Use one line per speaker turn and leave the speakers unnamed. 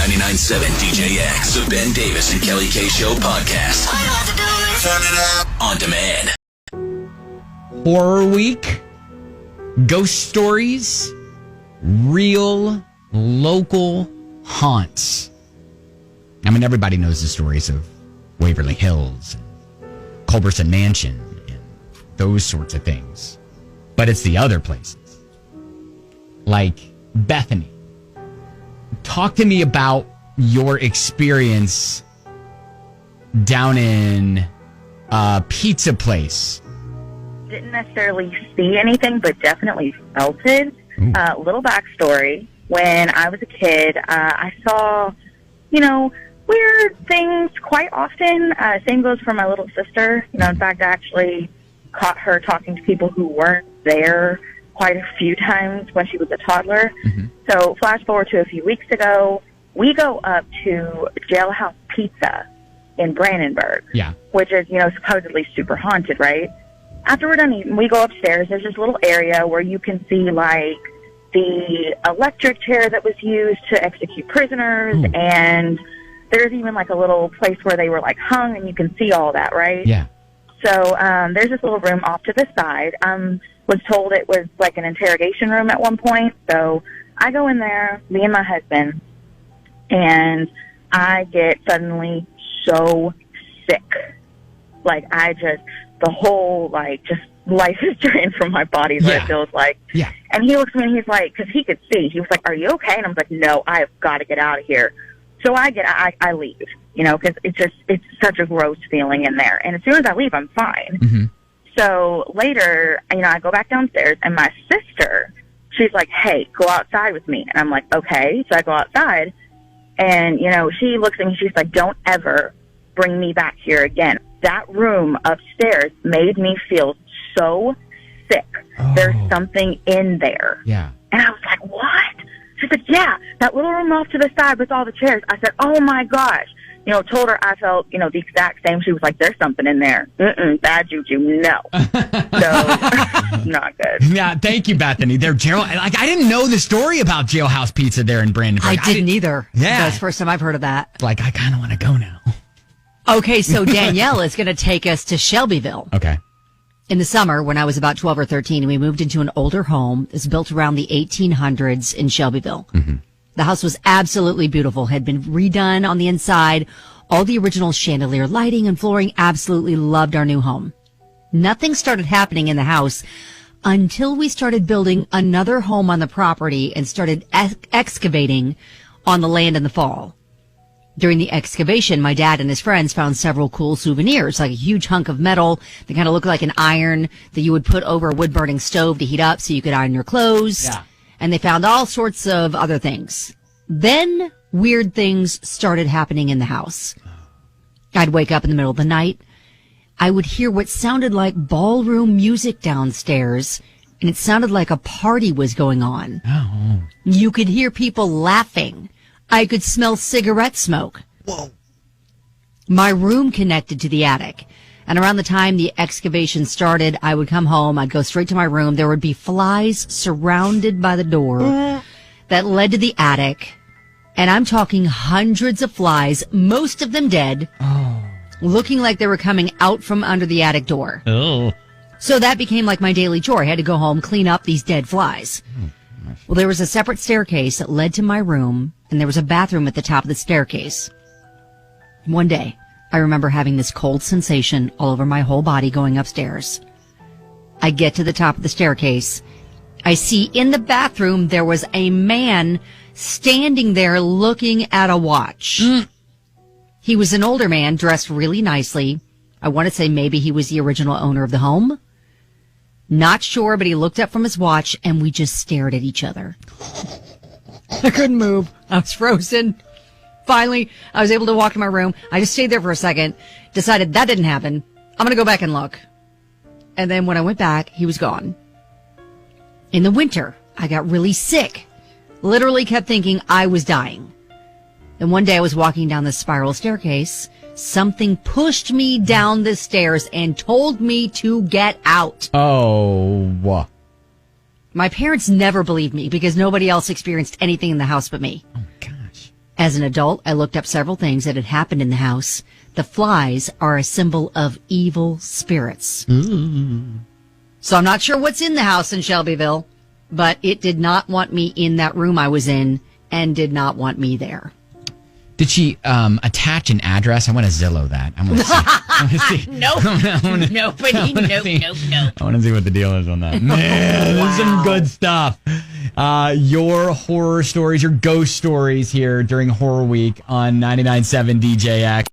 99.7 DJX, the Ben Davis and Kelly K Show podcast. All you have to do is turn it up. On demand.
Horror Week, ghost stories, real local haunts. I mean, everybody knows the stories of Waverly Hills, Culberson Mansion, and those sorts of things. But it's the other places, like Bethany. Talk to me about your experience down in a pizza place.
Didn't necessarily see anything, but definitely felt it. Little backstory. When I was a kid, I saw, weird things quite often. Same goes for my little sister. In fact, I actually caught her talking to people who weren't there quite a few times when she was a toddler. Mm-hmm. So flash forward to a few weeks ago, we go up to Jailhouse Pizza in Brandenburg, which is, supposedly super haunted, right? After we're done eating, we go upstairs. There's this little area where you can see, like, the electric chair that was used to execute prisoners, and there's even, like, a little place where they were, like, hung, and you can see all that, right?
Yeah.
So there's this little room off to the side. Was told it was, like, an interrogation room at one point. So I go in there, me and my husband, and I get suddenly so sick. Like, the whole, like, just life is drained from my body, is what it feels like.
Yeah. And
he looks at me and he's like, because he could see, he was like, "Are you okay?" And I was like, "No, I have got to get out of here." So I leave, because it's such a gross feeling in there. And as soon as I leave, I'm fine. Mm-hmm. So later, I go back downstairs and my sister, she's like, "Hey, go outside with me." And I'm like, "Okay." So I go outside and, she looks at me, she's like, "Don't ever bring me back here again." That room upstairs made me feel so sick. Oh. There's something in there.
Yeah.
And I was like, "What?" She said, "Yeah, that little room off to the side with all the chairs." I said, "Oh my gosh." Told her I felt, the exact same. She was like, "There's something in there." Bad juju. No. So, not good.
Yeah, thank you, Bethany. I didn't know the story about Jailhouse Pizza there in Brandenburg.
I didn't either.
Yeah.
That's the first time I've heard of that.
I kind of want to go now.
Okay, so Danielle is going to take us to Shelbyville.
Okay.
In the summer, when I was about 12 or 13, we moved into an older home. It's built around the 1800s in Shelbyville. Mm-hmm. The house was absolutely beautiful, had been redone on the inside. All the original chandelier lighting and flooring. Absolutely loved our new home. Nothing started happening in the house until we started building another home on the property and started excavating on the land in the fall. During the excavation, my dad and his friends found several cool souvenirs, like a huge hunk of metal that kind of looked like an iron that you would put over a wood-burning stove to heat up so you could iron your clothes.
Yeah.
And they found all sorts of other things. Then weird things started happening in the house. I'd wake up in the middle of the night. I would hear what sounded like ballroom music downstairs, and it sounded like a party was going on.
Oh.
You could hear people laughing. I could smell cigarette smoke.
Whoa.
My room connected to the attic. And around the time the excavation started, I would come home. I'd go straight to my room. There would be flies surrounded by the door that led to the attic. And I'm talking hundreds of flies, most of them dead, looking like they were coming out from under the attic door.
Oh.
So that became like my daily chore. I had to go home, clean up these dead flies. Well, there was a separate staircase that led to my room, and there was a bathroom at the top of the staircase. One day, I remember having this cold sensation all over my whole body going upstairs. I get to the top of the staircase. I see in the bathroom there was a man standing there looking at a watch. He was an older man dressed really nicely. I want to say maybe he was the original owner of the home. Not sure, but he looked up from his watch and we just stared at each other. I couldn't move. I was frozen. Finally, I was able to walk to my room. I just stayed there for a second, decided that didn't happen. I'm going to go back and look. And then when I went back, he was gone. In the winter, I got really sick. Literally kept thinking I was dying. And one day I was walking down the spiral staircase. Something pushed me down the stairs and told me to get out.
Oh.
My parents never believed me because nobody else experienced anything in the house but me.
Oh, gosh.
As an adult, I looked up several things that had happened in the house. The flies are a symbol of evil spirits. So I'm not sure what's in the house in Shelbyville, but it did not want me in that room I was in and did not want me there.
Did she attach an address? I want to Zillow that. I want to see.
Nope. Nobody. Nope.
I want to see what the deal is on that. Man, this is some good stuff. Your horror stories, your ghost stories here during Horror Week on 99.7 DJX.